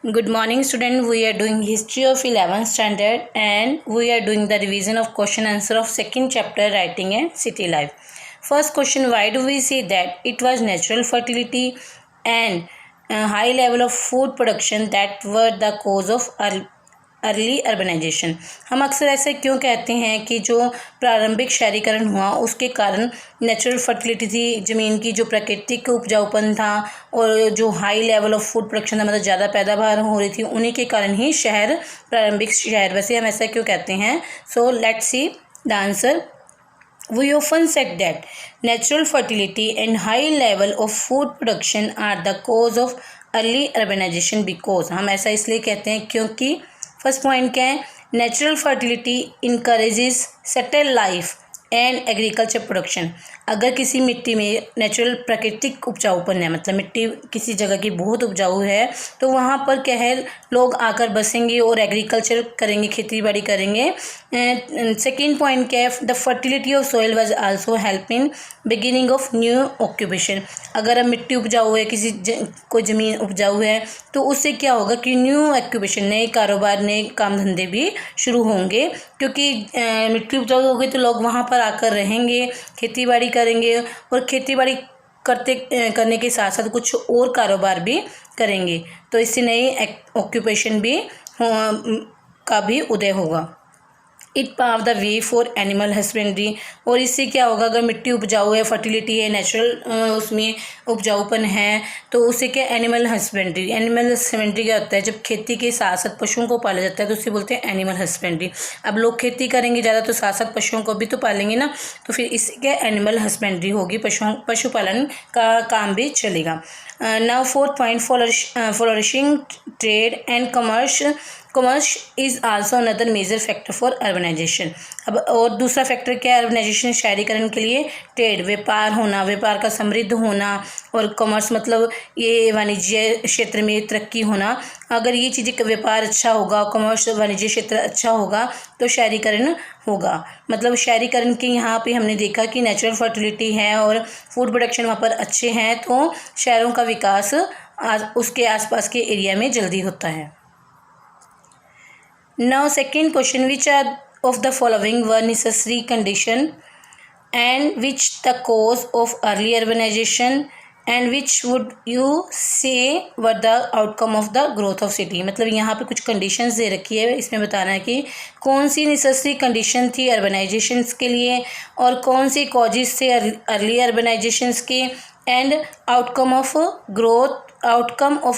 Good morning, student. We are doing history of 11th standard and we are doing the revision of question answer of second chapter writing and city life. First question, why do we say that it was natural fertility and high level of food production that were the cause of early urbanization? हम अक्सर ऐसे क्यों कहते हैं कि जो प्रारंभिक शहरीकरण हुआ उसके कारण नेचुरल फर्टिलिटी थी, ज़मीन की जो प्राकृतिक उपजाऊपन था और जो high level of food production था, मतलब ज़्यादा पैदावार हो रही थी, उन्हीं के कारण ही प्रारंभिक शहर, वैसे हम ऐसा क्यों कहते हैं? So let's see the answer. We often said that natural fertility and high level of food production are the cause of early urbanization because, हम ऐसा इसलिए कहते हैं क्योंकि फर्स्ट पॉइंट क्या है? Natural fertility encourages settle life and agriculture production. अगर किसी मिट्टी में नेचुरल प्राकृतिक उपजाऊपन है, मतलब मिट्टी किसी जगह की बहुत उपजाऊ है, तो वहाँ पर क्या है, लोग आकर बसेंगे और एग्रीकल्चर करेंगे, खेती बाड़ी करेंगे. सेकेंड पॉइंट क्या है? The fertility of soil was also help in beginning of new occupation. अगर अब मिट्टी उपजाऊ है, कोई ज़मीन उपजाऊ है, तो उससे क्या होगा कि न्यू ऑक्यूपेशन, नए कारोबार, नए काम धंधे भी शुरू होंगे, क्योंकि मिट्टी उपजाऊ होगी तो लोग वहाँ पर आकर रहेंगे, खेती बाड़ी करेंगे और खेती बाड़ी करने के साथ साथ कुछ और कारोबार भी करेंगे, तो इससे नई ऑक्यूपेशन भी का भी उदय होगा. It pav the way for animal husbandry. और इससे क्या होगा? अगर मिट्टी उपजाऊ है, फर्टिलिटी है, नेचुरल उसमें उपजाऊपन है, तो उससे क्या, एनिमल हस्बेंड्री क्या होता है? जब खेती के साथ साथ पशुओं को पाला जाता है तो उसे बोलते हैं एनिमल हस्बेंड्री. अब लोग खेती करेंगे ज़्यादा तो साथ साथ पशुओं को भी तो पालेंगे ना, तो फिर इससे क्या, एनिमल हस्बेंड्री होगी, पशुपालन का काम भी चलेगा. Now fourth point, flourishing trade and commerce is also another major factor for urbanization. अब और दूसरा फैक्टर क्या है अर्बनाइजेशन शहरीकरण के लिए? ट्रेड, व्यापार होना, व्यापार का समृद्ध होना, और कॉमर्स मतलब ये वाणिज्य क्षेत्र में तरक्की होना. अगर ये चीज़ें, व्यापार अच्छा होगा, कॉमर्स वाणिज्य क्षेत्र अच्छा होगा, तो शहरीकरण होगा. मतलब शहरीकरण के यहाँ पे हमने देखा कि नेचुरल फर्टिलिटी है और फूड प्रोडक्शन वहाँ पर अच्छे हैं, तो शहरों का विकास उसके आसपास के एरिया में जल्दी होता है. Now second question, which are of the following were necessary condition and which the cause of early urbanization and which would you say were the outcome of the growth of city. मतलब यहाँ पे कुछ conditions दे रखी है, इसमें बताना है कि कौन सी necessary condition थी urbanizations के लिए और कौन सी causes थे early urbanizations के, and outcome of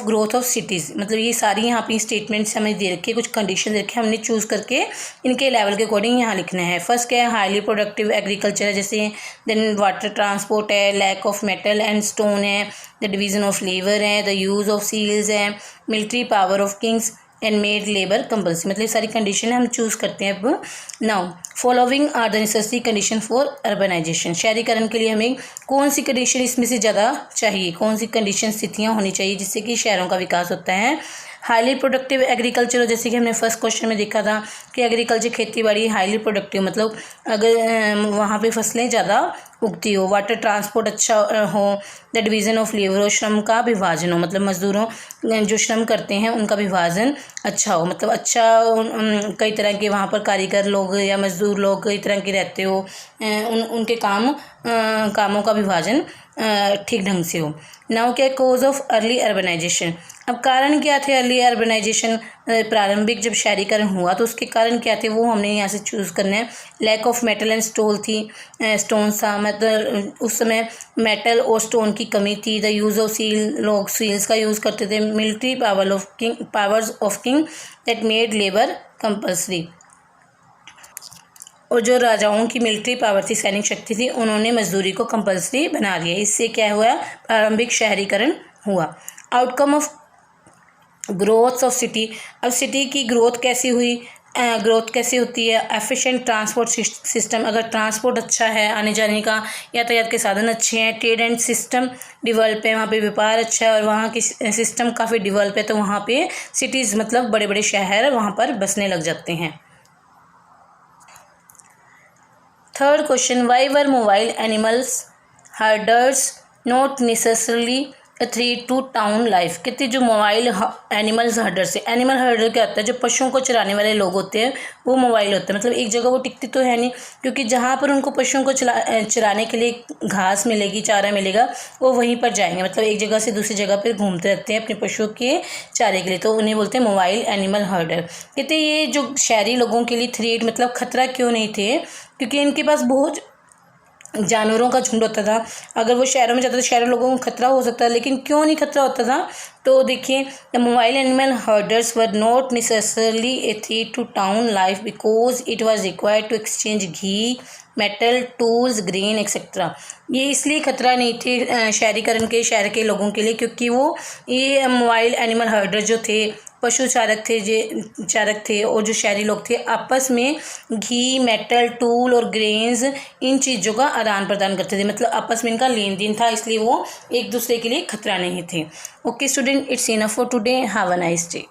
growth of cities. मतलब ये सारी यहाँ पे स्टेटमेंट्स हमें दे रखी है, कुछ कंडीशन दे रखी है, हमने चूज़ करके इनके लेवल के अकॉर्डिंग यहाँ लिखना है. फर्स्ट क्या है? हाईली प्रोडक्टिव एग्रीकल्चर है, जैसे देन वाटर ट्रांसपोर्ट है, lack of metal and stone है, द डिवीज़न ऑफ लेबर है, द यूज़ ऑफ सील्स है, military power of kings and made labour compulsory. मतलब सारी कंडीशन हम चूज़ करते हैं. अब now following are the necessary condition for urbanization. शहरीकरण के लिए हमें कौन सी कंडीशन इसमें से ज़्यादा चाहिए, कौन सी कंडीशन स्थितियाँ होनी चाहिए जिससे कि शहरों का विकास होता है? हाईली प्रोडक्टिव एग्रीकल्चर, जैसे कि हमने फर्स्ट क्वेश्चन में देखा था कि एग्रीकल्चर खेती बाड़ी हाईली प्रोडक्टिव, मतलब अगर वहाँ पे फसलें ज़्यादा उगती हो. वाटर ट्रांसपोर्ट अच्छा हो, द डिवीज़न ऑफ लेबर हो, श्रम का विभाजन हो, मतलब मजदूरों जो श्रम करते हैं उनका विभाजन अच्छा हो, मतलब अच्छा कई तरह के वहाँ पर कारीगर लोग या मजदूर लोग कई तरह के रहते हो, उनके कामों का विभाजन ठीक ढंग से हो. नाउ क्या, कोज ऑफ अर्ली अर्बनाइजेशन. अब कारण क्या थे अर्ली अर्बनाइजेशन, प्रारंभिक जब शहरीकरण हुआ तो उसके कारण क्या थे, वो हमने यहाँ से चूज़ करना है. Lack of metal and stone था, मतलब उस समय मेटल और स्टोन की कमी थी. द यूज़ ऑफ लोग सील्स का यूज़ करते थे. Military powers of king that made labour compulsory. और जो राजाओं की मिलिट्री पावर थी, सैनिक शक्ति थी, उन्होंने मजदूरी को कंपल्सरी बना दिया. इससे क्या हुआ? प्रारंभिक शहरीकरण हुआ. Outcome of growth of city. अब सिटी की ग्रोथ कैसी हुई? ग्रोथ कैसे होती है? Efficient transport system. अगर ट्रांसपोर्ट अच्छा है, आने जाने का यातायात के साधन अच्छे हैं, ट्रेड एंड सिस्टम डिवेल्प है, वहाँ पे व्यापार अच्छा है और वहाँ की सिस्टम काफ़ी डिवेल्प है, तो वहाँ पे सिटीज़ मतलब बड़े बड़े शहर वहाँ पर बसने लग जाते हैं. Third question, why were mobile animals herders not necessarily threat to town life. कहते जो मोबाइल एनिमल्स हर्डर से, एनिमल हर्डर क्या होता है, जो पशुओं को चराने वाले लोग होते हैं वो मोबाइल होते हैं। मतलब एक जगह वो टिकती तो है नहीं, क्योंकि जहाँ पर उनको पशुओं को चराने के लिए घास मिलेगी, चारा मिलेगा, वो वहीं पर जाएंगे। मतलब एक जगह से दूसरी जगह पर घूमते रहते हैं अपने पशुओं के चारे के लिए, तो उन्हें बोलते हैं मोबाइल एनिमल हर्डर। कहते ये जो शहरी लोगों के लिए थ्रेट मतलब खतरा क्यों नहीं थे, क्योंकि इनके पास बहुत जानवरों का झुंड होता था। अगर वो शहरों में जाता तो शहरों लोगों को खतरा हो सकता है, लेकिन क्यों नहीं खतरा होता था, तो देखिए the mobile animal herders were not necessarily a threat to town life because it was required to exchange ghee, metal, tools, grain etcetera. ये इसलिए खतरा नहीं थे शहरीकरण के, शहर के लोगों के लिए, क्योंकि वो ये मोबाइल एनिमल हर्डर जो थे, पशु चारक थे और जो शहरी लोग थे, आपस में घी, मेटल, टूल और ग्रेन्स इन चीज़ों का आदान प्रदान करते थे। मतलब आपस में इनका लेन देन था, इसलिए वो एक दूसरे के लिए खतरा नहीं थे। Okay student, it's enough for today. Have a nice day.